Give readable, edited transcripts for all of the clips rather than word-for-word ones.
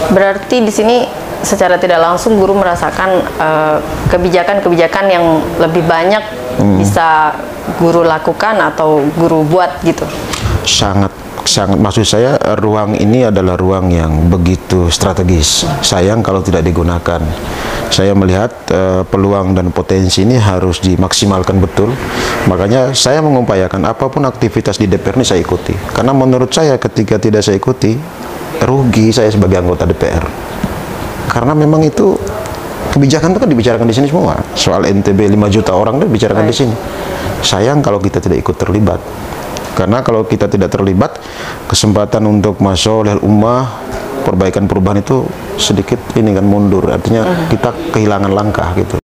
Berarti di sini secara tidak langsung guru merasakan kebijakan-kebijakan yang lebih banyak bisa guru lakukan atau guru buat gitu. Sangat maksud saya ruang ini adalah ruang yang begitu strategis. Sayang kalau tidak digunakan. Saya melihat peluang dan potensi ini harus dimaksimalkan betul. Makanya saya mengupayakan apapun aktivitas di DPR ini saya ikuti. Karena menurut saya ketika tidak saya ikuti, rugi saya sebagai anggota DPR. Karena memang itu kebijakan itu kan dibicarakan di sini semua. Soal NTB 5 juta orang itu dibicarakan di sini. Sayang kalau kita tidak ikut terlibat. Karena kalau kita tidak terlibat, kesempatan untuk masoleh ummah, perbaikan perubahan itu sedikit ini kan mundur. Artinya kita kehilangan langkah gitu.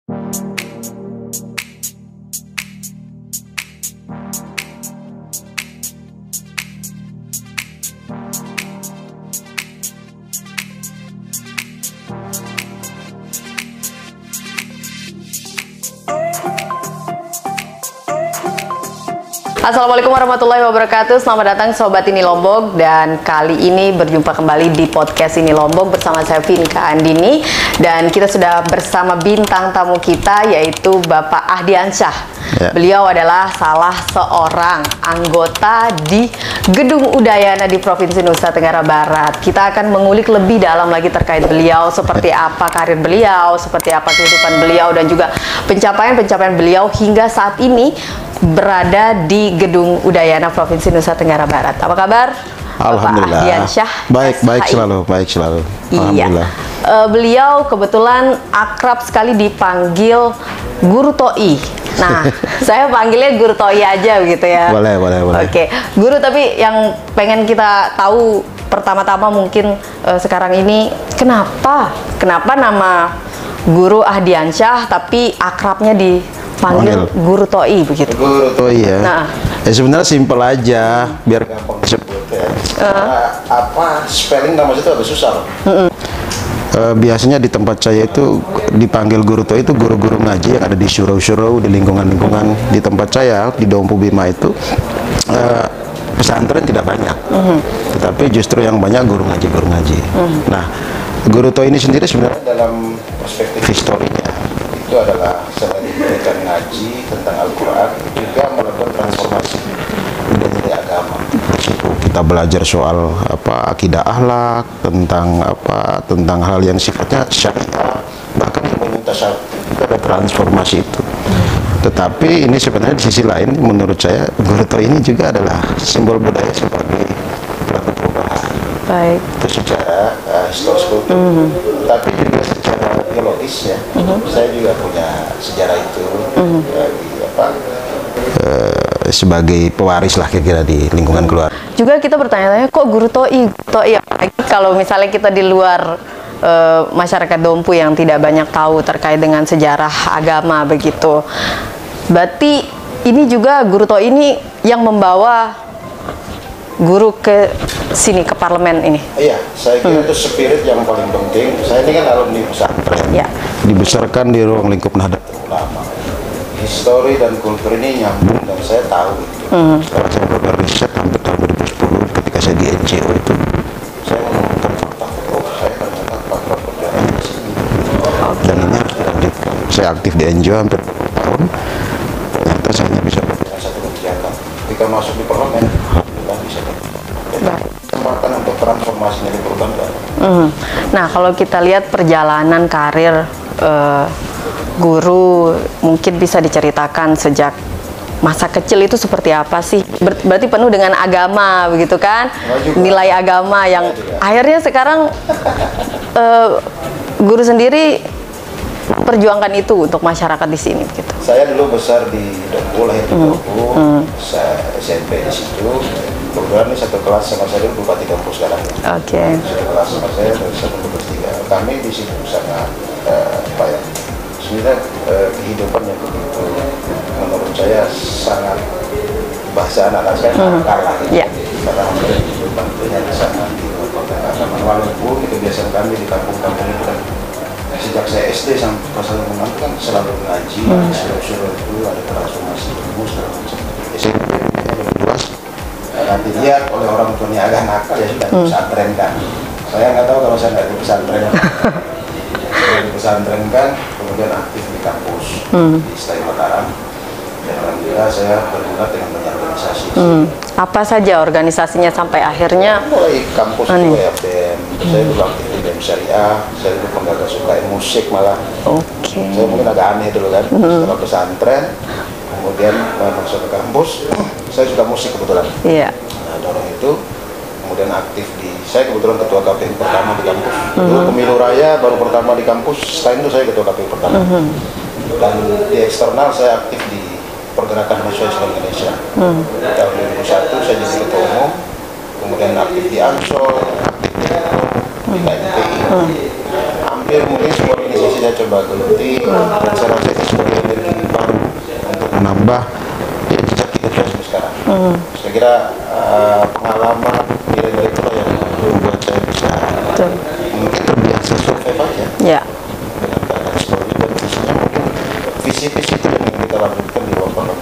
Assalamualaikum warahmatullahi wabarakatuh. Selamat datang Sobat Ini Lombok, dan kali ini berjumpa kembali di podcast Ini Lombok bersama saya Vinka Andini, dan kita sudah bersama bintang tamu kita yaitu Bapak Ahdiansyah. Beliau adalah salah seorang anggota di Gedung Udayana di Provinsi Nusa Tenggara Barat. Kita akan mengulik lebih dalam lagi terkait beliau, seperti apa karir beliau, seperti apa kehidupan beliau, dan juga pencapaian-pencapaian beliau hingga saat ini berada di Gedung Udayana Provinsi Nusa Tenggara Barat. Apa kabar? Alhamdulillah. Bapak Ahdiansyah. Baik selalu. Alhamdulillah. Iya. Beliau kebetulan akrab sekali dipanggil Guru Toi. Nah, saya panggilnya Guru Toi aja begitu ya. Boleh. Oke, Guru, tapi yang pengen kita tahu pertama-tama mungkin sekarang ini kenapa nama Guru Ahdiansyah tapi akrabnya dipanggil Guru Toi begitu? Guru Toi ya. Nah, sebenarnya simpel aja, biar gampang disebut ya. Apa spelling nama itu agak susah. Biasanya di tempat saya itu dipanggil Guru Toi itu guru-guru ngaji yang ada di surau-surau, di lingkungan-lingkungan. Di tempat saya di Dompu Bima itu pesantren tidak banyak, tetapi justru yang banyak guru ngaji. Nah, Guru Toi ini sendiri sebenarnya dalam perspektif historinya itu adalah selain memberikan ngaji tentang Al-Quran, juga melakukan transformasi nilai agama. Kita belajar soal akidah akhlak, tentang hal yang sifatnya syariah, bahkan ilmu tasawuf, itu ada transformasi itu. Tetapi ini sebenarnya di sisi lain menurut saya Guru Toi ini juga adalah simbol budaya sebagai pelaku perubahan. Baik. Itu secara historis kultur. Tapi juga secara biologis ya. Saya juga punya sejarah itu sebagai pewaris lah kira-kira di lingkungan keluarga. Juga kita bertanya-tanya kok Guru Toi kalau misalnya kita di luar masyarakat Dompu yang tidak banyak tahu terkait dengan sejarah agama begitu. Berarti ini juga Guru Toi ini yang membawa guru ke sini, ke parlemen ini. Iya, saya kira itu spirit yang paling penting. Saya ini kan alumni pesantren. Ya. Dibesarkan di ruang lingkup Nahdlatul Ulama. Histori dan kultur ini nyambung dan saya tahu itu. Setelah saya melakukan riset hampir tahun 2010 ketika saya di NGO itu, saya menemukan fakta saya ternyata fakta perjalanan di sini. Dan ini harus dilanjutkan. Saya aktif di NGO hampir 20 tahun. Ternyata saya hanya bisa melakukan satu kebijakan. Ketika masuk di parlemen, alhamdulillah bisa kesempatan untuk transformasi dari perubahan. Nah, kalau kita lihat perjalanan karir guru, mungkin bisa diceritakan sejak masa kecil itu seperti apa sih? Berarti penuh dengan agama begitu kan? Nilai agama yang akhirnya sekarang guru sendiri perjuangkan itu untuk masyarakat di sini gitu. Saya dulu besar di Dompu, lahir di Dompu, saya SMP di situ. Kebetulan ini satu kelas sama saya dulu Bupati Dompu sekarang. Oke. Satu kelas sama saya dari 1 ke 3. Kami di situ sangat sebenarnya kehidupan yang begitu menurut saya sangat, bahasa anak-anak saya kalah gitu. Karena kehidupan itu yang sangat agama. Walaupun kebiasaan kami di kampung-kampung itu kan sejak saya SD sampai kelas 1 kan selalu ngaji, suruh itu ada transformasi ilmu segala macam. SMP lebih luas. Nanti lihat oleh orang tuanya agak nakal ya sudah pesantren kan. Saya nggak tahu kalau saya nggak di pesantren. Saya di pesantren kan, kemudian aktif di kampus di Selain Mataram. Dan alhamdulillah saya berguna dengan banyak organisasi. Apa saja organisasinya sampai akhirnya? Mulai kampus itu ya BEM, saya dulu aktif di BEM Syariah, saya dulu penggagas UKM musik malah. Oke. Saya mungkin agak aneh dulu kan, setelah pesantren, kemudian masuk ke kampus, saya suka musik kebetulan. Iya. Nah, dorong itu, kemudian aktif saya kebetulan ketua KPU pertama di kampus. Dulu pemilu raya baru pertama di kampus, setelah itu saya ketua KPU pertama. Dan di eksternal saya aktif di Pergerakan Mahasiswa Islam Indonesia. Tahun 2001 saya jadi ketua umum, kemudian aktif di Ansor, aktif di KMPI. Hampir mungkin semua organisasi saya coba geluti, dan saya rasa itu sebagai energi baru untuk menambah jejak kita sampai sekarang. Saya kira pengalaman nilai-nilai itu yang membuat saya bisa mungkin terbiasa survive aja. Ya. Dengan keadaan seperti itu, dan visinya mungkin visi-visi itu yang kita lanjutkan di luar pondok.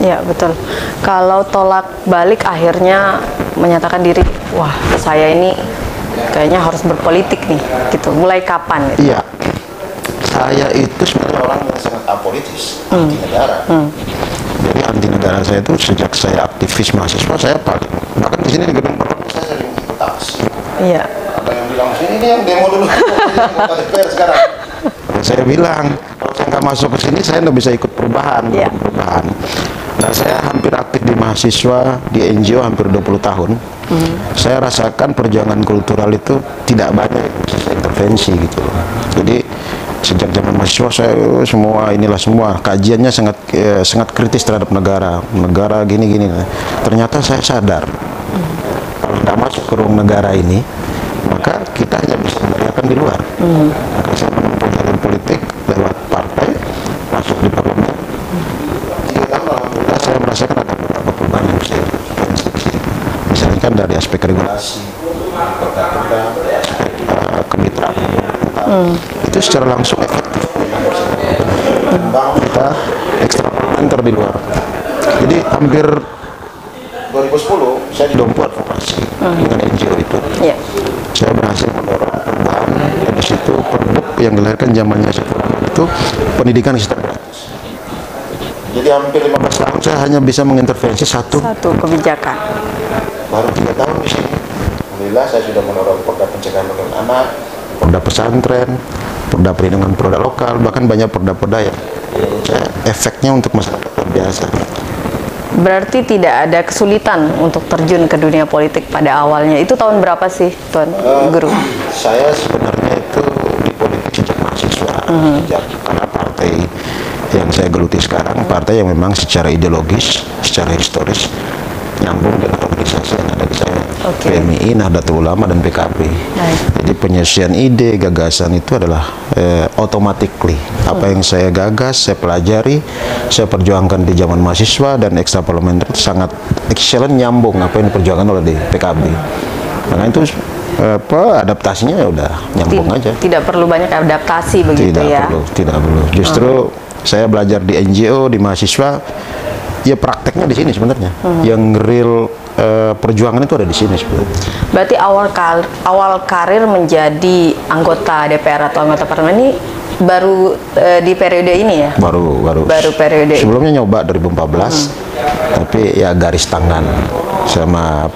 Ya, betul. Kalau tolak balik akhirnya menyatakan diri, wah saya ini kayaknya harus berpolitik nih, gitu. Mulai kapan? Gitu? Iya, saya itu sebenarnya orang yang sangat apolitis, anti negara. Jadi anti negara saya itu sejak saya aktivis mahasiswa, saya paling bahkan di sini di gedung parlemen saya sering ikut aksi. Iya. Ada yang bilang sini ini yang demo dulu, anggota DPR sekarang. Saya bilang kalau saya nggak masuk ke sini saya nggak bisa ikut perubahan. Iya. Perubahan. Nah, saya hampir aktif di mahasiswa di NGO hampir 20 tahun. Saya rasakan perjuangan kultural itu tidak banyak yang bisa saya intervensi gitu. Jadi sejak zaman mahasiswa saya semua kajiannya sangat kritis terhadap negara gini. Ternyata saya sadar kalau tidak masuk ke ruang negara ini maka kita hanya bisa meneriakan di luar. Maka saya menempuh jalan politik lewat partai, masuk di parlemen. 3 tahun alhamdulillah saya merasakan ada beberapa perubahan yang saya intervensi. Misalnya kan dari aspek regulasi, perda-perda, dari aspek kemitraan, itu secara langsung efektif. Kita ekstraparlamenter di luar. Jadi hampir 2010 saya didompu advokasi dengan NGO itu. Iya. Saya berhasil mendorong perubahan. Di situ produk yang dilahirkan zamannya itu pendidikan secara gratis. Jadi hampir 15 tahun saya hanya bisa mengintervensi satu kebijakan. Baru 3 tahun di sini. Alhamdulillah saya sudah mendorong perda pencegahan perkawinan anak, perda pesantren, perda perlindungan produk lokal, bahkan banyak perda-perda yang efeknya untuk masyarakat luar biasa. Berarti tidak ada kesulitan untuk terjun ke dunia politik pada awalnya. Itu tahun berapa sih, Tuan Guru? Saya sebenarnya itu di politik sejak mahasiswa, sejak karena partai yang saya geluti sekarang, partai yang memang secara ideologis, secara historis nyambung dengan organisasi yang ada di saya. PMI, Nahdlatul Ulama, dan PKB. Jadi penyelesaian ide, gagasan itu adalah automatically apa yang saya gagas, saya pelajari, saya perjuangkan di zaman mahasiswa dan ekstra parlementer sangat excellent, nyambung apa yang diperjuangkan oleh di PKB. Karena itu adaptasinya ya udah nyambung aja. Tidak perlu banyak adaptasi begitu ya? Tidak perlu. Justru saya belajar di NGO, di mahasiswa, ya prakteknya di sini sebenarnya. Yang real perjuangan itu ada di sini sebenarnya. Berarti awal karir menjadi anggota DPR atau anggota parlemen ini baru di periode ini ya? Baru periode. Sebelumnya nyoba 2014, tapi ya garis tangan sama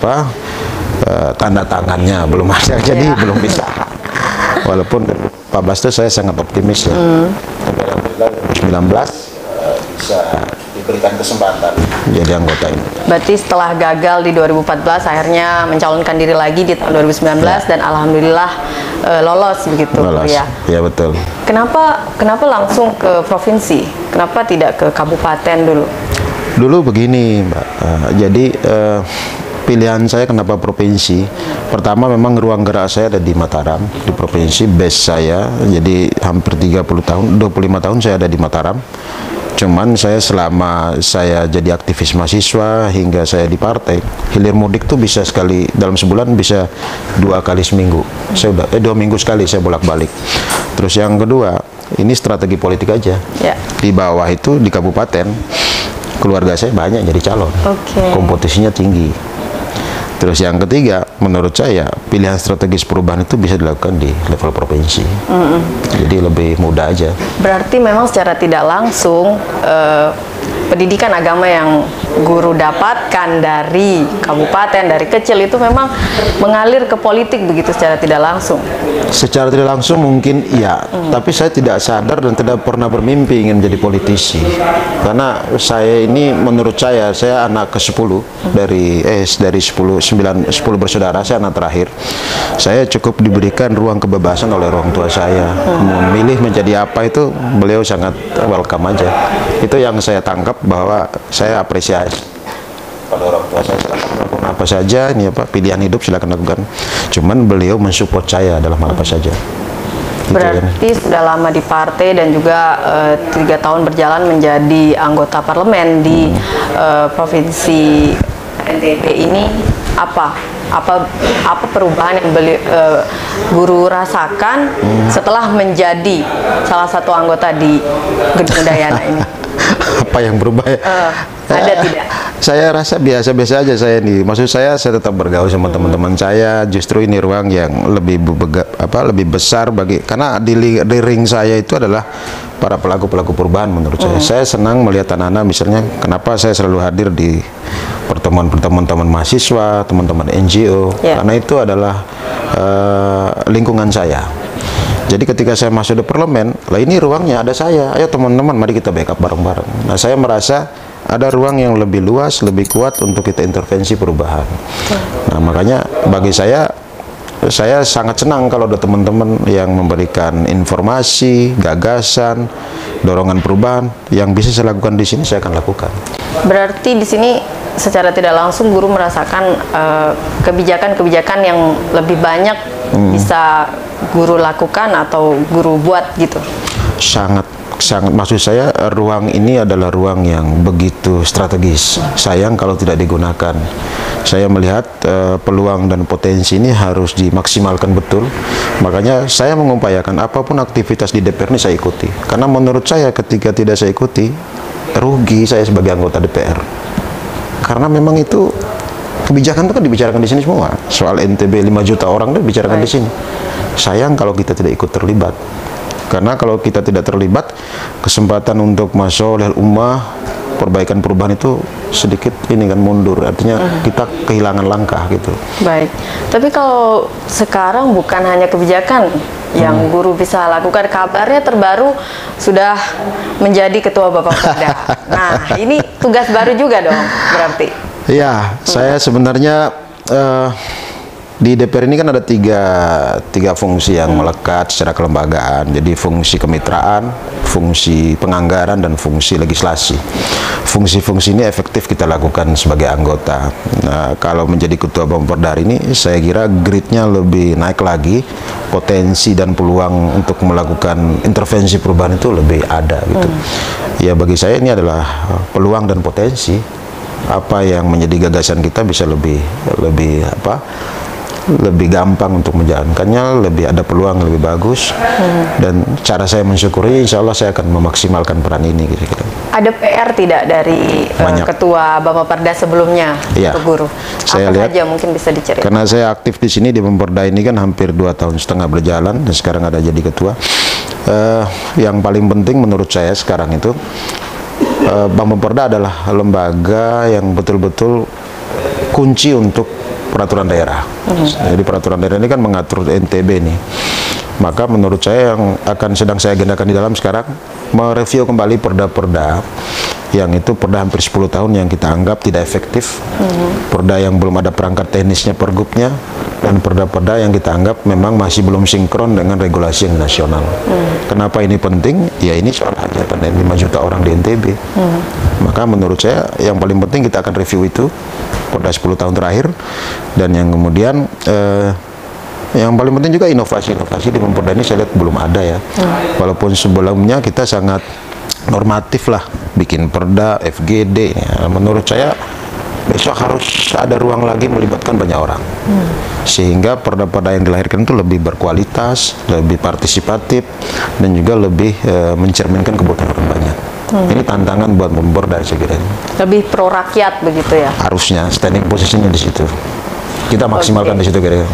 tanda tangannya belum ada, jadi belum bisa. Walaupun 2014 itu saya sangat optimis ya. Tapi alhamdulillah 2019 bisa diberikan kesempatan jadi anggota ini. Berarti setelah gagal di 2014 akhirnya mencalonkan diri lagi di tahun 2019 dan alhamdulillah lolos begitu. Ya. Ya betul. Kenapa langsung ke provinsi? Kenapa tidak ke kabupaten dulu? Dulu begini, Mbak. Jadi pilihan saya kenapa provinsi? Pertama memang ruang gerak saya ada di Mataram, di provinsi base saya. Jadi hampir 25 tahun saya ada di Mataram. Cuman saya selama saya jadi aktivis mahasiswa hingga saya di partai, hilir mudik tuh bisa sekali dalam sebulan, bisa 2 kali seminggu. Saya udah 2 minggu sekali saya bolak-balik. Terus yang kedua, ini strategi politik aja. Ya. Di bawah itu di kabupaten keluarga saya banyak jadi calon. Okay. Kompetisinya tinggi. Terus yang ketiga, menurut saya pilihan strategis perubahan itu bisa dilakukan di level provinsi. Jadi lebih mudah aja. Berarti memang secara tidak langsung pendidikan agama yang guru dapatkan dari kabupaten, dari kecil itu memang mengalir ke politik begitu secara tidak langsung. Secara tidak langsung mungkin iya, tapi saya tidak sadar dan tidak pernah bermimpi ingin menjadi politisi. Karena saya ini, menurut saya anak ke-10 dari 10 bersaudara, saya anak terakhir. Saya cukup diberikan ruang kebebasan oleh orang tua saya. Memilih menjadi apa itu beliau sangat welcome aja. Itu yang saya tangkap, bahwa saya apresiasi pada orang tua saya. Silakan melakukan apa saja, ini apa pilihan hidup silakan lakukan. Cuman beliau mensupport saya dalam hal apa saja. Berarti sudah lama di partai dan juga 3 tahun berjalan menjadi anggota parlemen di provinsi NTB ini. Apa perubahan yang guru rasakan setelah menjadi salah satu anggota di Gedung Udayana ini? Apa yang berubah ya? Ada tidak? Saya rasa biasa-biasa aja saya nih. Maksud saya tetap bergaul sama teman-teman saya. Justru ini ruang yang lebih besar karena di ring saya itu adalah para pelaku-pelaku perubahan menurut saya. Saya senang melihat anak-anak, misalnya kenapa saya selalu hadir di pertemuan-pertemuan teman mahasiswa, teman-teman NGO, karena itu adalah lingkungan saya. Jadi ketika saya masuk di parlemen, lah ini ruangnya ada saya. Ayo teman-teman, mari kita backup bareng-bareng. Nah, saya merasa ada ruang yang lebih luas, lebih kuat untuk kita intervensi perubahan. Nah, makanya bagi saya sangat senang kalau ada teman-teman yang memberikan informasi, gagasan, dorongan perubahan yang bisa saya lakukan di sini, saya akan lakukan. Berarti di sini secara tidak langsung guru merasakan kebijakan-kebijakan yang lebih banyak bisa guru lakukan atau guru buat gitu. Sangat, maksud saya ruang ini adalah ruang yang begitu strategis. Sayang kalau tidak digunakan. Saya melihat peluang dan potensi ini harus dimaksimalkan betul. Makanya saya mengupayakan apapun aktivitas di DPR ini saya ikuti. Karena menurut saya ketika tidak saya ikuti, rugi saya sebagai anggota DPR. Karena memang itu kebijakan itu kan dibicarakan di sini semua. Soal NTB 5 juta orang itu dibicarakan di sini. Sayang kalau kita tidak ikut terlibat. Karena kalau kita tidak terlibat, kesempatan untuk masoleh ummah, perbaikan perubahan itu sedikit ini kan mundur. Artinya kita kehilangan langkah gitu. Baik. Tapi kalau sekarang bukan hanya kebijakan yang guru bisa lakukan, kabarnya terbaru sudah menjadi ketua Bapakperda. Nah, ini tugas baru juga dong berarti. Ya, saya sebenarnya di DPR ini kan ada tiga fungsi yang melekat secara kelembagaan. Jadi fungsi kemitraan, fungsi penganggaran, dan fungsi legislasi. Fungsi-fungsi ini efektif kita lakukan sebagai anggota. Nah, kalau menjadi ketua Bapakperda ini, saya kira gridnya lebih naik lagi. Potensi dan peluang untuk melakukan intervensi perubahan itu lebih ada gitu. Ya, bagi saya ini adalah peluang dan potensi. Apa yang menjadi gagasan kita bisa lebih gampang untuk menjalankannya, lebih ada peluang lebih bagus. Dan cara saya mensyukuri, insya Allah saya akan memaksimalkan peran ini kira-kira. Ada PR tidak dari ketua Bapakperda sebelumnya untuk guru? Saya lihat aja mungkin bisa diceritakan. Karena saya aktif di sini di Bapakperda ini kan hampir 2,5 tahun berjalan, dan sekarang ada jadi ketua. Yang paling penting menurut saya sekarang itu, Bapakperda adalah lembaga yang betul-betul kunci untuk peraturan daerah. Jadi peraturan daerah ini kan mengatur NTB nih. Maka menurut saya yang sedang saya agendakan di dalam sekarang, mereview kembali perda-perda yang itu perda hampir 10 tahun yang kita anggap tidak efektif, perda yang belum ada perangkat teknisnya pergubnya, dan perda-perda yang kita anggap memang masih belum sinkron dengan regulasi yang nasional. Kenapa ini penting? Ya ini soal hajatan 5 juta orang di NTB. Maka menurut saya yang paling penting kita akan review itu perda 10 tahun terakhir, dan yang kemudian yang paling penting juga inovasi-inovasi di Bapakperda ini saya lihat belum ada ya. Walaupun sebelumnya kita sangat normatif lah, bikin perda, FGD. Ya, menurut saya besok harus ada ruang lagi melibatkan banyak orang. Sehingga perda-perda yang dilahirkan itu lebih berkualitas, lebih partisipatif, dan juga lebih mencerminkan kebutuhan orang banyak. Ini tantangan buat Bapakperda saya kira. Lebih pro rakyat begitu ya? Harusnya, standing posisinya di situ. Kita maksimalkan Oke. di situ kira-kira.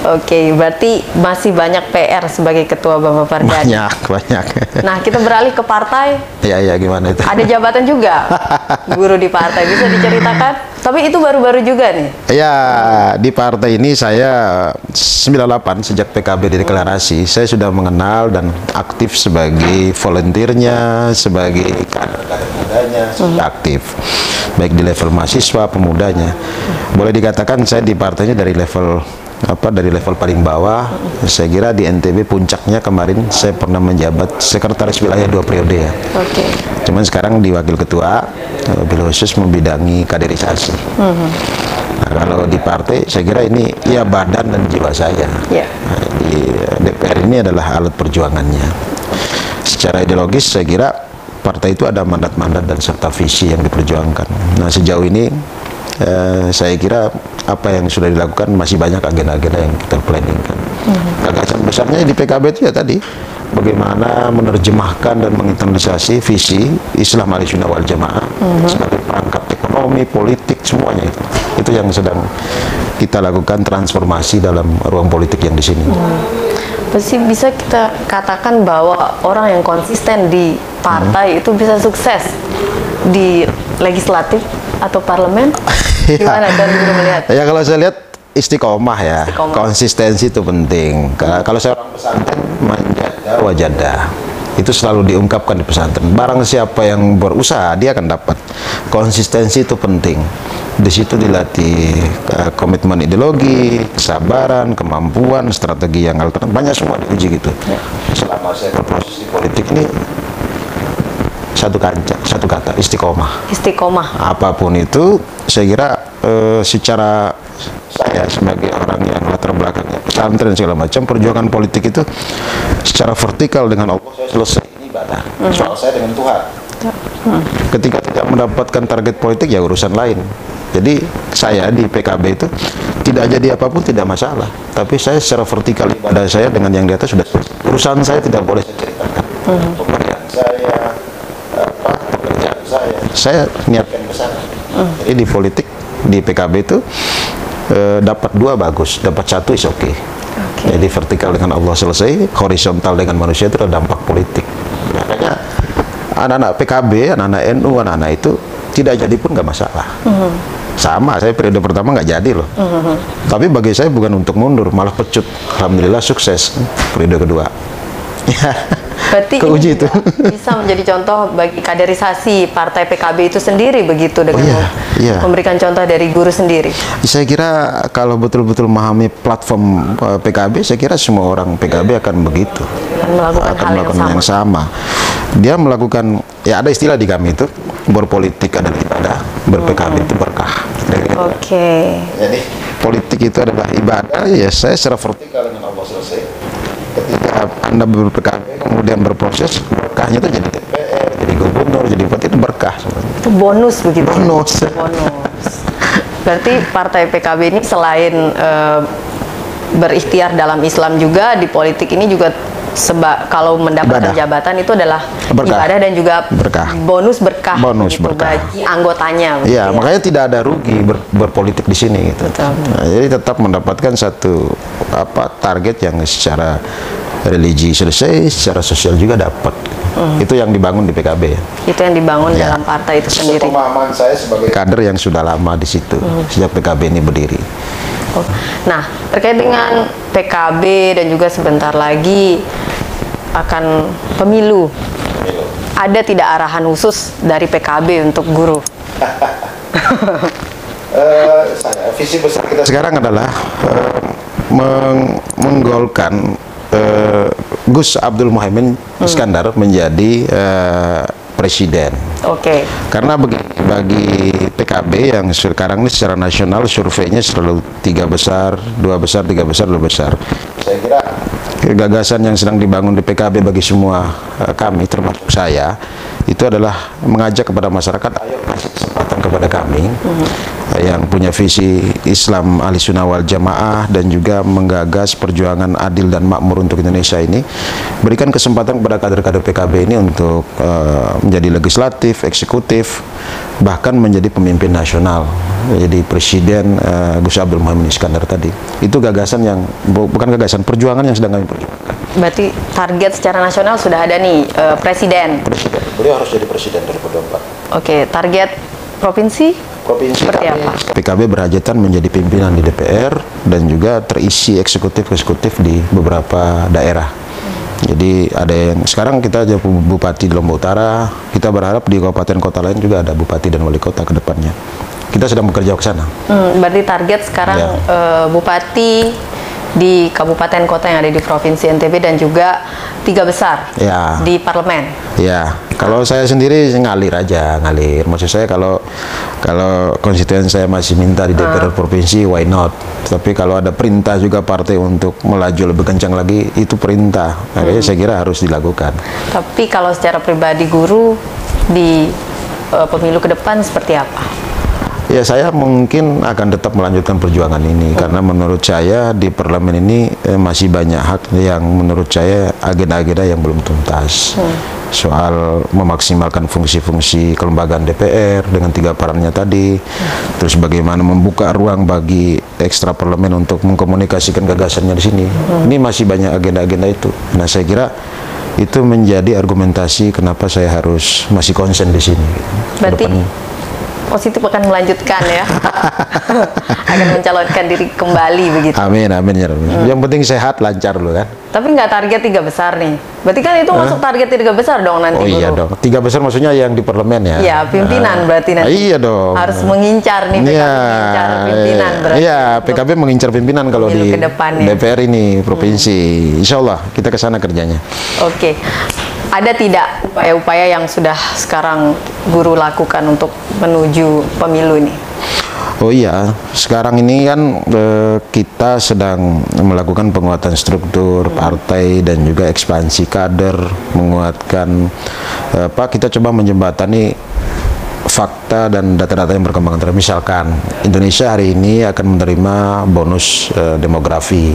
Oke, berarti masih banyak PR sebagai ketua Bapak Pardadi. Banyak. Nah, kita beralih ke partai. Iya, gimana itu? Ada jabatan juga, guru di partai. Bisa diceritakan? Tapi itu baru-baru juga nih. Ya, di partai ini saya 98 sejak PKB dideklarasi, saya sudah mengenal dan aktif sebagai volunteernya, sebagai kader-kader mudanya, sudah aktif. Baik di level mahasiswa, pemudanya. Boleh dikatakan saya di partainya dari level paling bawah. Saya kira di NTB puncaknya kemarin saya pernah menjabat sekretaris wilayah 2 periode ya. Oke. Cuman sekarang di wakil ketua, wabil khusus membidangi kaderisasi. Nah, kalau di partai saya kira ini ya badan dan jiwa saya. Yeah. Nah, di DPR ini adalah alat perjuangannya. Secara ideologis saya kira partai itu ada mandat-mandat dan serta visi yang diperjuangkan. Nah, sejauh ini saya kira apa yang sudah dilakukan masih banyak agenda-agenda yang kita planningkan. Gagasan besarnya di PKB itu ya tadi, bagaimana menerjemahkan dan menginternalisasi visi Islam Ahlussunnah wal Jamaah sebagai perangkat ekonomi, politik, semuanya itu. Itu yang sedang kita lakukan transformasi dalam ruang politik yang di sini. Pasti bisa kita katakan bahwa orang yang konsisten di partai itu bisa sukses di legislatif atau parlemen. Gimana Tuan Guru melihat? Ya kalau saya lihat istiqomah ya, Istiqomah. konsistensi itu penting. Kalau saya orang pesantren, manjada wajada, itu selalu diungkapkan di pesantren. Barang siapa yang berusaha, dia akan dapat. Konsistensi itu penting. Di situ dilatih komitmen ideologi, kesabaran, kemampuan, strategi yang alternatif, banyak semua diuji gitu. Ya. Selama saya berproses di politik ini, satu kata, istiqomah. Istiqomah. Apapun itu, saya kira secara saya sebagai orang yang latar belakangnya pesantren segala macam, perjuangan politik itu secara vertikal dengan Allah saya selesai, ini ibadah. Soal saya dengan Tuhan. Ketika tidak mendapatkan target politik ya urusan lain. Jadi saya di PKB itu tidak jadi apapun tidak masalah, tapi saya secara vertikal ibadah saya dengan yang di atas sudah selesai. Urusan saya tidak boleh saya ceritakan. Pemberian pekerjaan saya niatkan ke sana. Jadi di politik di PKB itu dapat 2 bagus, dapat 1 is okay. Jadi vertikal dengan Allah selesai, horizontal dengan manusia itu adalah dampak politik. Makanya anak-anak PKB, anak-anak NU, anak-anak itu tidak jadi pun nggak masalah. Sama, saya periode pertama nggak jadi loh. Tapi bagi saya bukan untuk mundur, malah pecut. Alhamdulillah sukses periode kedua. Berarti Keuji ini itu. bisa menjadi contoh bagi kaderisasi partai PKB itu sendiri begitu dengan iya. memberikan contoh dari guru sendiri. Saya kira kalau betul-betul memahami platform PKB, saya kira semua orang PKB akan begitu. Akan melakukan hal yang sama. Dia melakukan, ya ada istilah di kami itu, berpolitik adalah ibadah, ber-PKB itu berkah. Oke. Jadi politik itu adalah ibadah, ya saya secara vertikal dengan Allah selesai. Ketika Anda ber-PKB kemudian berproses, berkahnya itu jadi DPR, jadi gubernur, jadi bupati, itu berkah. Itu bonus begitu. Bonus. Berarti partai PKB ini selain berikhtiar dalam Islam juga di politik ini juga kalau mendapatkan Ibadah. jabatan itu adalah Berkah. ibadah dan juga Berkah. bonus berkah, Bonus gitu, berkah. bagi anggotanya. Ya, gitu makanya tidak ada rugi berpolitik di sini gitu. Betul. Nah, jadi tetap mendapatkan satu target yang secara religi selesai, secara sosial juga dapat. Itu yang dibangun di PKB ya. Itu yang dibangun Ya. dalam partai itu sendiri. Pemahaman saya sebagai kader yang sudah lama di situ sejak PKB ini berdiri. Nah, terkait dengan PKB dan juga sebentar lagi akan pemilu, ada tidak arahan khusus dari PKB untuk guru? Visi besar kita sekarang adalah menggolkan Gus Abdul Muhaimin Iskandar menjadi presiden. Oke. Karena bagi PKB yang sekarang ini secara nasional surveinya selalu 3 besar, 2 besar, 3 besar, 2 besar. Saya kira gagasan yang sedang dibangun di PKB bagi semua kami termasuk saya itu adalah mengajak kepada masyarakat, ayo kasih kesempatan kesempatan kepada kami yang punya visi Islam ahli sunnah wal jamaah dan juga menggagas perjuangan adil dan makmur untuk Indonesia ini, berikan kesempatan kepada kader-kader PKB ini untuk menjadi legislatif, eksekutif, bahkan menjadi pemimpin nasional, jadi presiden Gus Abdul Muhaimin Iskandar tadi. Itu gagasan yang bukan gagasan, perjuangan yang sedang kami perjuangkan. Berarti target secara nasional sudah ada nih, presiden. Beliau harus jadi presiden 2024. Oke, target provinsi? Provinsi seperti apa? PKB berhajatan menjadi pimpinan di DPR dan juga terisi eksekutif di beberapa daerah. Jadi ada yang sekarang kita ada bupati di Lombok Utara, kita berharap di kabupaten kota lain juga ada bupati dan wali kota ke depannya. Kita sedang bekerja ke sana. Berarti target sekarang bupati di kabupaten kota yang ada di provinsi NTB dan juga 3 besar di parlemen. Ya, kalau saya sendiri ngalir aja, ngalir. Maksud saya kalau konstituen saya masih minta di DPR provinsi, why not? Tapi kalau ada perintah juga partai untuk melaju lebih kencang lagi, itu perintah. Makanya saya kira harus dilakukan. Tapi kalau secara pribadi guru di pemilu ke depan seperti apa? Ya, saya mungkin akan tetap melanjutkan perjuangan ini karena menurut saya di parlemen ini masih banyak hak yang menurut saya agenda-agenda yang belum tuntas. Soal memaksimalkan fungsi-fungsi kelembagaan DPR dengan 3 perannya tadi, terus bagaimana membuka ruang bagi ekstra parlemen untuk mengkomunikasikan gagasannya di sini. Ini masih banyak agenda-agenda itu. Nah, saya kira itu menjadi argumentasi kenapa saya harus masih konsen di sini. Berarti positif akan melanjutkan ya, akan mencalonkan diri kembali begitu. Amin, amin ya Rabbi. Yang penting sehat, lancar loh kan. Tapi nggak target 3 besar nih. Berarti kan itu masuk target 3 besar dong nanti. Oh iya dong. 3 besar maksudnya yang di parlemen ya. Iya, pimpinan berarti nanti. Iya dong. Harus mengincar nih PKB, mengincar pimpinan berarti. Iya, PKB mengincar pimpinan kalau di DPR ini provinsi. Insya Allah kita ke sana kerjanya. Oke. Ada tidak upaya-upaya yang sudah sekarang guru lakukan untuk menuju pemilu ini? Oh iya, sekarang ini kan kita sedang melakukan penguatan struktur partai dan juga ekspansi kader, menguatkan kita coba menjembatani fakta dan data-data yang berkembang. Misalkan Indonesia hari ini akan menerima bonus demografi.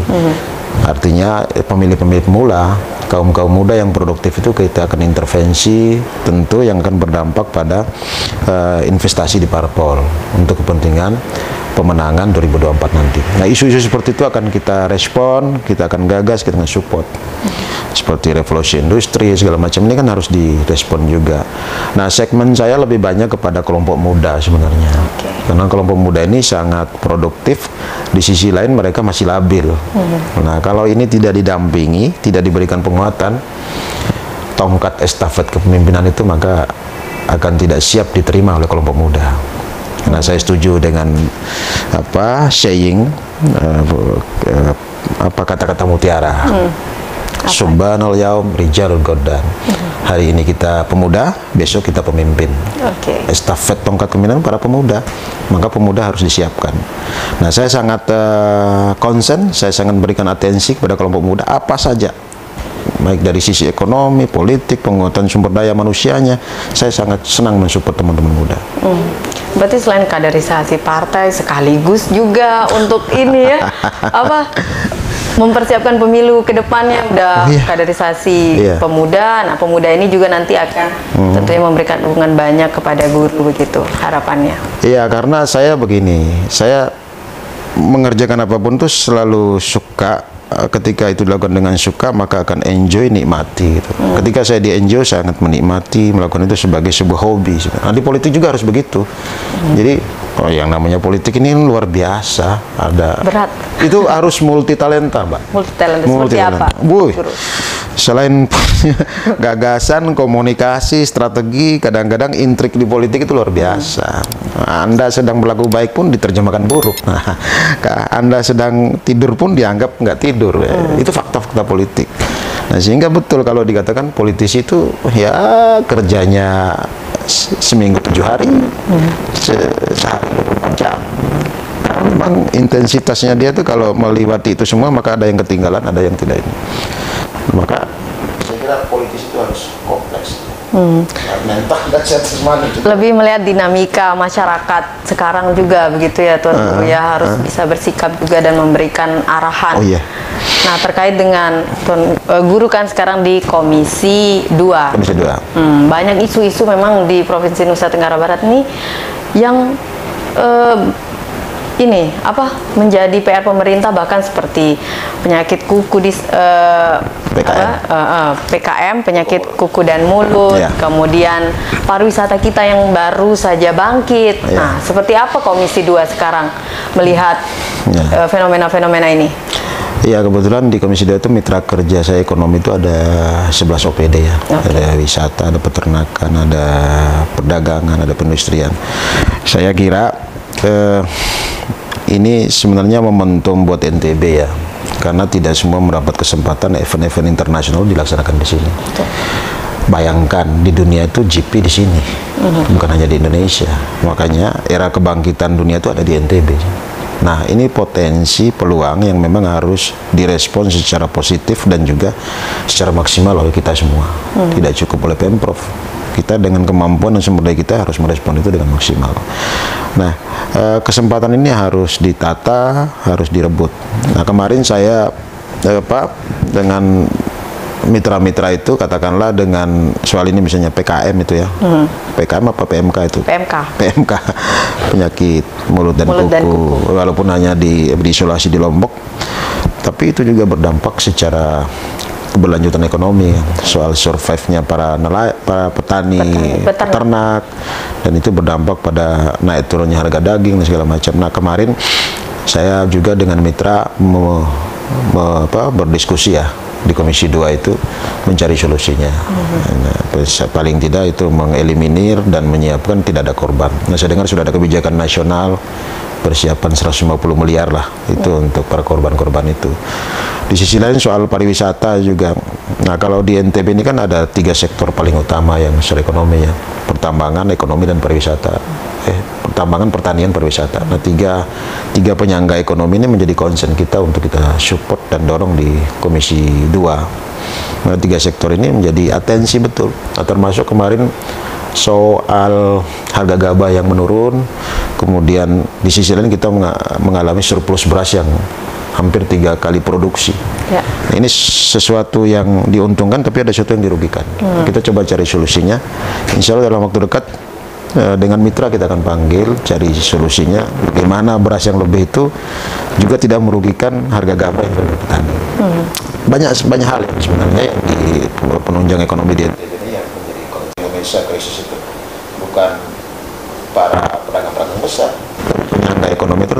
Artinya pemilih-pemilih pemula, kaum-kaum muda yang produktif itu kita akan intervensi, tentu yang akan berdampak pada investasi di parpol untuk kepentingan pemenangan 2024 nanti. Nah, isu-isu seperti itu akan kita respon, kita akan gagas, kita akan support. Seperti revolusi industri, segala macam ini kan harus direspon juga. Nah, segmen saya lebih banyak kepada kelompok muda sebenarnya. Karena kelompok muda ini sangat produktif, di sisi lain mereka masih labil. Nah, kalau ini tidak didampingi, tidak diberikan penguatan, tongkat estafet kepemimpinan itu maka akan tidak siap diterima oleh kelompok muda. Nah, saya setuju dengan saying kata-kata mutiara. Subhanal yaum rijalul godan. Hari ini kita pemuda, besok kita pemimpin. Estafet tongkat kepemimpinan para pemuda, maka pemuda harus disiapkan. Nah, saya sangat concern, saya sangat berikan atensi kepada kelompok muda apa saja, baik dari sisi ekonomi, politik, penguatan sumber daya manusianya. Saya sangat senang mensupport teman-teman muda. Berarti selain kaderisasi partai sekaligus juga untuk ini ya, mempersiapkan pemilu ke depannya udah kaderisasi pemuda. Nah, pemuda ini juga nanti akan tentunya memberikan dukungan banyak kepada guru begitu harapannya. Iya, karena saya begini, saya mengerjakan apapun tuh selalu suka. Ketika itu dilakukan dengan suka, maka akan enjoy, nikmati gitu. Ketika saya di enjoy, sangat menikmati melakukan itu sebagai sebuah hobi. Nah, di politik juga harus begitu. Jadi yang namanya politik ini luar biasa, ada berat. Itu harus multi talenta, Mbak. Multi talenta seperti apa? Selain gagasan, komunikasi, strategi, kadang-kadang intrik di politik itu luar biasa. Anda sedang berlaku baik pun diterjemahkan buruk. Anda sedang tidur pun dianggap nggak tidur. Itu fakta-fakta politik. Nah, sehingga betul kalau dikatakan politisi itu ya kerjanya seminggu 7 hari, sehari 24 jam. Memang intensitasnya dia tuh kalau melewati itu semua maka ada yang ketinggalan, ada yang tidak ini. Maka saya kira politisi itu harus kompleks. mental dan jasmani juga. Lebih melihat dinamika masyarakat sekarang juga begitu ya Tuan Guru ya, harus bisa bersikap juga dan memberikan arahan. Oh iya. Nah terkait dengan Tuan Guru kan sekarang di Komisi 2. Komisi 2. Banyak isu-isu memang di Provinsi Nusa Tenggara Barat ini yang ini apa menjadi PR pemerintah, bahkan seperti penyakit kuku di PKM. PKM, penyakit kuku dan mulut, kemudian pariwisata kita yang baru saja bangkit. Nah, seperti apa Komisi 2 sekarang melihat fenomena-fenomena ini? Iya, kebetulan di Komisi 2 itu mitra kerja saya ekonomi itu ada 11 OPD ya. Ada wisata, ada peternakan, ada perdagangan, ada perindustrian. Saya kira ini sebenarnya momentum buat NTB ya, karena tidak semua mendapat kesempatan event-event internasional dilaksanakan di sini. Bayangkan di dunia itu GP di sini, bukan hanya di Indonesia. Makanya era kebangkitan dunia itu ada di NTB. Nah, ini potensi peluang yang memang harus direspon secara positif dan juga secara maksimal oleh kita semua. Tidak cukup oleh Pemprov. Kita dengan kemampuan dan sumber daya kita harus merespon itu dengan maksimal. Nah, kesempatan ini harus ditata, harus direbut. Nah, kemarin saya dengan mitra-mitra itu, katakanlah dengan soal ini misalnya PKM itu ya, PKM apa PMK itu? PMK, penyakit mulut dan kuku. Walaupun hanya diisolasi di Lombok, tapi itu juga berdampak secara keberlanjutan ekonomi, soal survive-nya para petani, peternak, dan itu berdampak pada naik turunnya harga daging dan segala macam. Nah, kemarin saya juga dengan mitra berdiskusi ya di Komisi 2 itu mencari solusinya. Nah, paling tidak itu mengeliminir dan menyiapkan tidak ada korban. Nah, saya dengar sudah ada kebijakan nasional persiapan 150 miliar lah itu untuk para korban-korban itu. Di sisi lain soal pariwisata juga. Nah, kalau di NTB ini kan ada 3 sektor paling utama yang secara ekonomi ya. Pertambangan, ekonomi, dan pariwisata. Pertambangan, pertanian, pariwisata. Nah, tiga penyangga ekonomi ini menjadi concern kita untuk kita support dan dorong di Komisi 2. Nah, 3 sektor ini menjadi atensi betul. Nah, termasuk kemarin soal harga gabah yang menurun, kemudian di sisi lain kita mengalami surplus beras yang hampir 3 kali produksi. Nah, ini sesuatu yang diuntungkan, tapi ada sesuatu yang dirugikan. Kita coba cari solusinya. Insya Allah dalam waktu dekat dengan mitra kita akan panggil, cari solusinya. Bagaimana beras yang lebih itu juga tidak merugikan harga gabah yang dari petani. Banyak hal yang sebenarnya yang di penunjang ekonomi di NTB ini yang menjadi Indonesia krisis itu bukan para pedagang-pedagang besar, penyangga ekonomi itu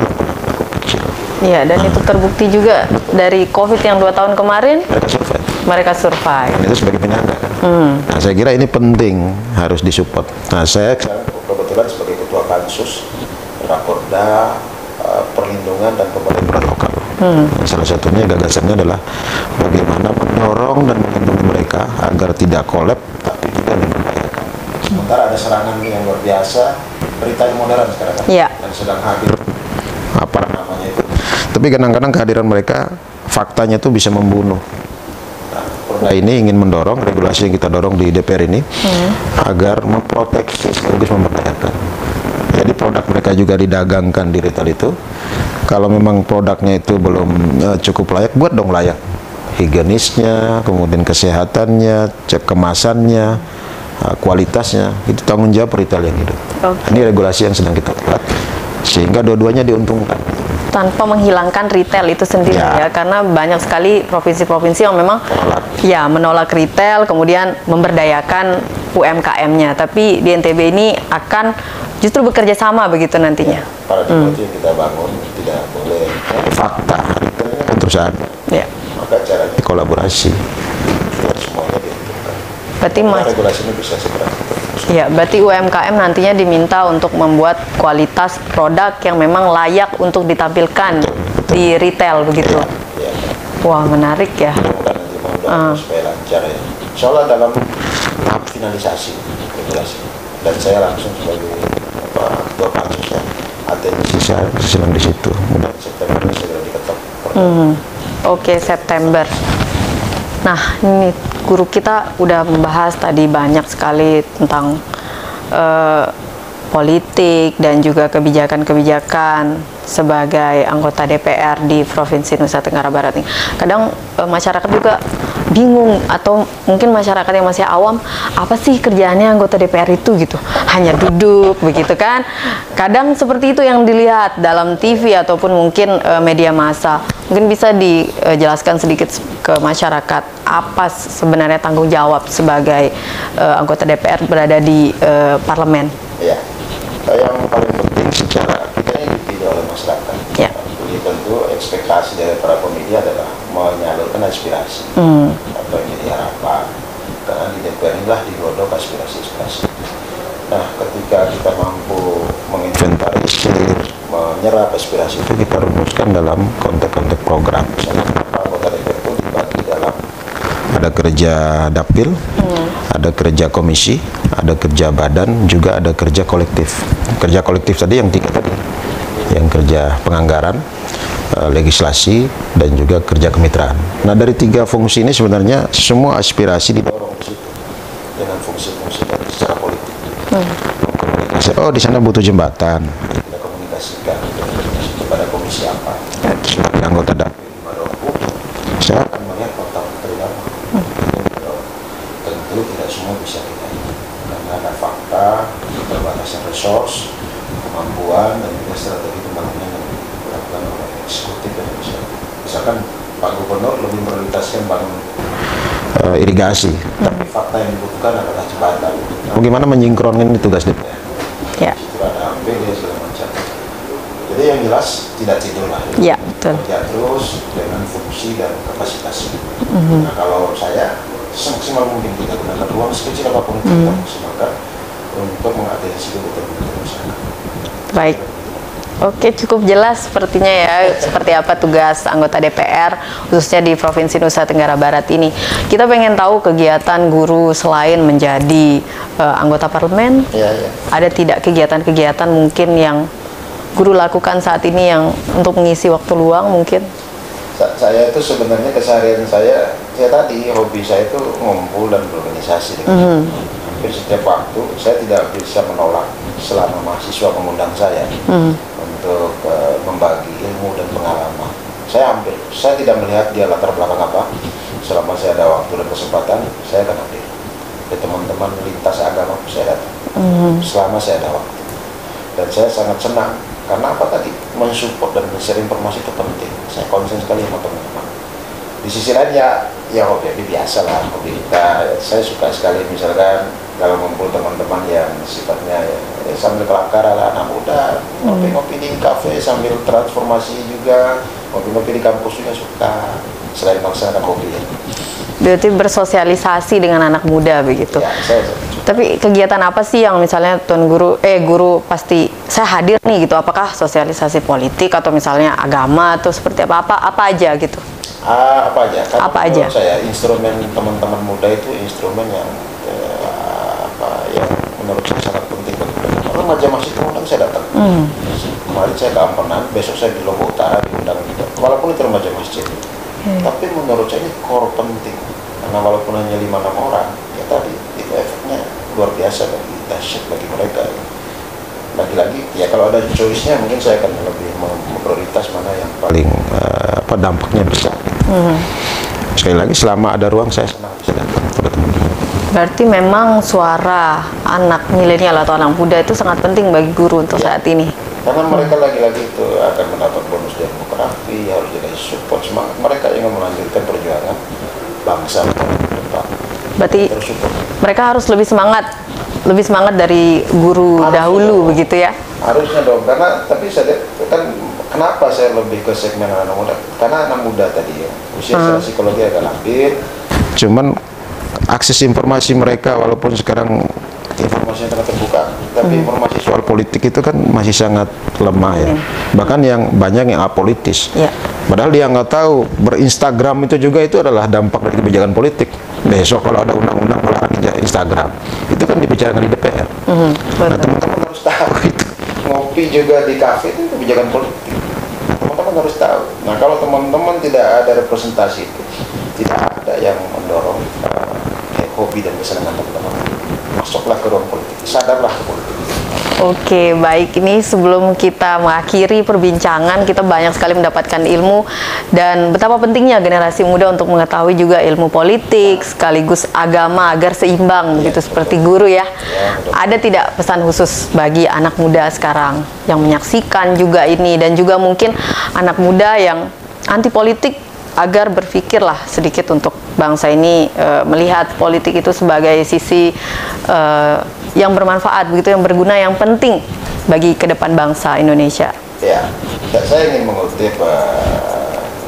kecil. Iya, dan itu terbukti juga dari COVID yang 2 tahun kemarin. Mereka survive. Dan itu sebagai penyangga kan. Nah, saya kira ini penting, harus disupport. Nah, saya kebetulan sebagai ketua Pansus Rakorda Perlindungan dan Pembangunan Lokal. Salah satunya gagasannya adalah bagaimana mendorong dan melindungi mereka agar tidak kolab, tapi juga membahayakan. Sementara ada serangan yang luar biasa, berita yang modern sekarang kan, dan sedang hadir apa namanya itu. Tapi kadang-kadang kehadiran mereka, faktanya itu bisa membunuh. Nah, ini ingin mendorong regulasi yang kita dorong di DPR ini agar memproteksi sekaligus memberdayakan. Jadi produk mereka juga didagangkan di retail itu. Kalau memang produknya itu belum cukup layak, buat dong layak. Higienisnya, kemudian kesehatannya, cek kemasannya, kualitasnya, itu tanggung jawab retail yang hidup. Ini regulasi yang sedang kita buat sehingga dua-duanya diuntungkan. Tanpa menghilangkan retail itu sendiri ya, karena banyak sekali provinsi-provinsi yang memang menolak retail, kemudian memberdayakan UMKM-nya. Tapi di NTB ini akan justru bekerja sama begitu nantinya. Paradigma itu yang kita bangun, tidak boleh fakta retailnya kan terus ada. Maka caranya kolaborasi, semuanya diuntungkan. Berarti regulasi ini bisa segera. Ya, berarti UMKM nantinya diminta untuk membuat kualitas produk yang memang layak untuk ditampilkan di retail begitu. Wah, menarik ya. Mudah-mudahan supaya lancar ya. Insya Allah dalam tahap finalisasi regulasi. Dan saya langsung sebagai ketua pansusnya, atensi saya sedang di situ. Mudah September ini segera diketok. Oke, September. Nah, ini guru kita udah membahas tadi banyak sekali tentang politik dan juga kebijakan-kebijakan sebagai anggota DPR di Provinsi Nusa Tenggara Barat ini. Kadang masyarakat juga bingung, atau mungkin masyarakat yang masih awam, apa sih kerjaannya anggota DPR itu gitu, hanya duduk begitu kan. Kadang seperti itu yang dilihat dalam TV ataupun mungkin media massa. Mungkin bisa dijelaskan sedikit ke masyarakat apa sebenarnya tanggung jawab sebagai anggota DPR berada di parlemen. Ya, yang paling penting secara kita ini dipilih oleh masyarakat. Ya. Jadi tentu ekspektasi dari para pemilih adalah menyalurkan aspirasi atau yang jadi harapan, karena di DPR inilah digodok aspirasi-aspirasi. Nah, ketika kita mampu menginventarisir, menyerap aspirasi itu, kita rumuskan dalam konteks-konteks program. Misalnya anggota DPR itu dibagi dalam, ada kerja dapil, ada kerja komisi, ada kerja badan, juga ada kerja kolektif. Kerja kolektif tadi yang 3 tadi, yang kerja penganggaran, legislasi, dan juga kerja kemitraan. Nah, dari 3 fungsi ini sebenarnya semua aspirasi didorong ke situ dengan fungsi-fungsi dari secara politik. Komunikasi, oh di sana butuh jembatan, kita komunikasikan kepada komisi apa. Sebagai anggota dapil saya akan melihat fakta terdapat. Tentu tidak semua bisa kita ini, karena ada fakta, keterbatasan resource, kemampuan, dan juga strategi pembangunan yang dilakukan oleh eksekutif dan misalkan Pak Gubernur lebih prioritaskan bangun irigasi, tapi fakta yang dibutuhkan adalah jembatan. Nah, bagaimana menyingkronkan ini tugas DPR? Ya. Itu ada APD segala macam. Jadi yang jelas tidak tidur lah. Ya, betul. Kerja terus dengan fungsi dan kapasitas. Nah, kalau saya semaksimal mungkin kita gunakan ruang sekecil apapun kita maksimalkan untuk mengatensi kebutuhan masyarakat. Baik. Oke, cukup jelas sepertinya ya, seperti apa tugas anggota DPR khususnya di Provinsi Nusa Tenggara Barat ini. Kita pengen tahu kegiatan guru selain menjadi anggota parlemen. Ya, ya. Ada tidak kegiatan-kegiatan mungkin yang guru lakukan saat ini yang untuk mengisi waktu luang mungkin? Saya itu sebenarnya keseharian saya tadi hobi saya itu ngumpul dan berorganisasi dengan hampir setiap waktu. Saya tidak bisa menolak selama mahasiswa mengundang saya untuk membagi ilmu dan pengalaman. Saya tidak melihat dia latar belakang apa. Selama saya ada waktu dan kesempatan, saya akan hadir. Ke teman-teman lintas agama saya datang. Selama saya ada waktu. Dan saya sangat senang karena apa tadi? Mensupport dan men-share informasi itu penting. Saya konsen sekali sama teman-teman. Di sisi lain ya hobi biasa lah, hobi kita. Saya suka sekali misalkan kalau ngumpul teman-teman yang sifatnya ya sambil kelakar ala anak muda, ngopi-ngopi di kafe sambil transformasi juga, ngopi-ngopi di kampus juga suka. Selain melaksanakan hobi ya. Berarti bersosialisasi dengan anak muda begitu. Ya, saya Tapi kegiatan apa sih yang misalnya tuan guru pasti saya hadir nih gitu? Apakah sosialisasi politik atau misalnya agama atau seperti apa aja gitu? apa aja? Karena apa aja? Saya instrumen teman-teman muda itu instrumen yang yang menurut saya sangat penting bagi mereka. Kalau remaja masih diundang saya datang. Kemarin saya ke Ampenan, besok saya di Lombok Utara diundang juga. Walaupun itu remaja masjid. Tapi menurut saya ini core penting. Karena walaupun hanya 5-6 orang, ya tadi itu efeknya luar biasa bagi dahsyat bagi mereka. Lagi-lagi ya kalau ada choice-nya mungkin saya akan lebih memprioritas mana yang paling dampaknya besar. Sekali lagi selama ada ruang saya senang bisa datang ke teman-teman. Berarti memang suara anak milenial atau anak muda itu sangat penting bagi guru untuk saat ini. Karena mereka lagi-lagi itu akan mendapat bonus demografi, harus dikasih support semangat mereka yang melanjutkan perjuangan bangsa ke depan. Berarti mereka harus lebih semangat dari guru dahulu begitu ya? Harusnya dong, karena tapi saya kan kenapa saya lebih ke segmen anak muda? Karena anak muda tadi ya, usia secara psikologi agak labil. Cuman akses informasi mereka walaupun sekarang informasinya sangat terbuka, tapi informasi soal politik itu kan masih sangat lemah ya. Bahkan yang banyak yang apolitis. Padahal dia nggak tahu berinstagram itu juga itu adalah dampak dari kebijakan politik. Besok kalau ada undang-undang melarang Instagram, itu kan dibicarakan di DPR. Nah teman-teman harus tahu itu. Ngopi juga di kafe itu kebijakan politik. Teman-teman harus tahu. Nah kalau teman-teman tidak ada representasi itu, tidak ada yang bisa dengan teman-teman. Masuklah ke ruang politik, sadarlah ke politik. Oke, baik. Ini sebelum kita mengakhiri perbincangan, kita banyak sekali mendapatkan ilmu dan betapa pentingnya generasi muda untuk mengetahui juga ilmu politik sekaligus agama agar seimbang begitu seperti guru ya. Ada tidak pesan khusus bagi anak muda sekarang yang menyaksikan juga ini dan juga mungkin anak muda yang anti politik agar berpikirlah sedikit untuk bangsa ini melihat politik itu sebagai sisi yang bermanfaat begitu, yang berguna, yang penting bagi ke depan bangsa Indonesia. Ya, saya ingin mengutip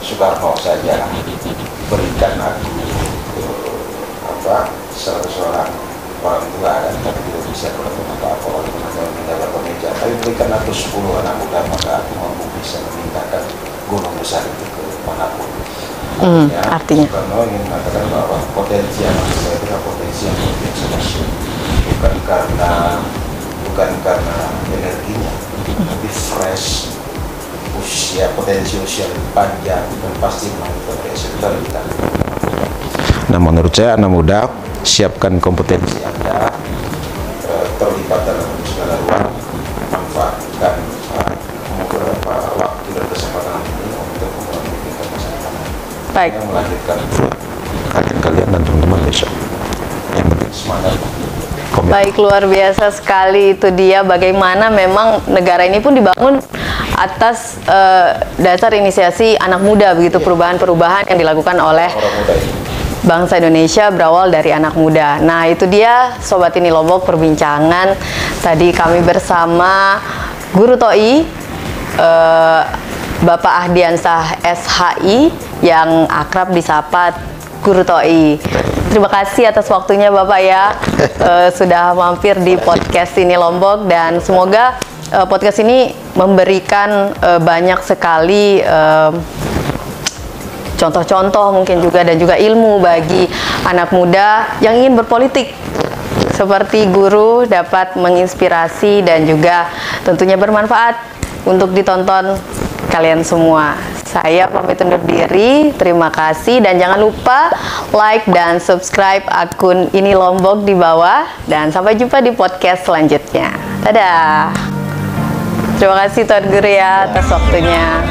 Soekarno saja, berikan aku salah seorang orang tua dan tapi tidak bisa berlaku apa-apa walaupun hanya meninggalkan kemeja, tapi berikan aku 10 anak muda maka aku mampu bisa memindahkan gunung besar itu ke manapun. Artinya Soekarno ingin mengatakan bahwa potensi anak muda itu adalah potensi yang luar biasa dahsyat, bukan karena energinya, tapi fresh, potensi usia lebih panjang dan pasti mampu bereksekusi lebih lanjut. Nah, menurut saya anak muda siapkan kompetensi Anda, terlibat dalam segala ruang, manfaatkan beberapa waktu dan kesempatan ini untuk membuat masa depan. baik. Yang melanjutkan kalian dan teman-teman besok. Yang penting semangat. Baik, luar biasa sekali itu dia bagaimana memang negara ini pun dibangun atas dasar inisiasi anak muda begitu, perubahan-perubahan yang dilakukan oleh bangsa Indonesia berawal dari anak muda. Nah, itu dia Sobat Ini Lombok perbincangan tadi kami bersama Guru TOI Bapak Ahdiansah SHI yang akrab disapa Guru TOI. Terima kasih atas waktunya Bapak ya, sudah mampir di podcast Ini Lombok dan semoga podcast ini memberikan banyak sekali contoh-contoh mungkin juga dan juga ilmu bagi anak muda yang ingin berpolitik. Seperti guru dapat menginspirasi dan juga tentunya bermanfaat untuk ditonton kalian semua. Saya pamit undur diri, terima kasih dan jangan lupa like dan subscribe akun Ini Lombok di bawah dan sampai jumpa di podcast selanjutnya. Dadah. Terima kasih Tuan Guru ya atas waktunya.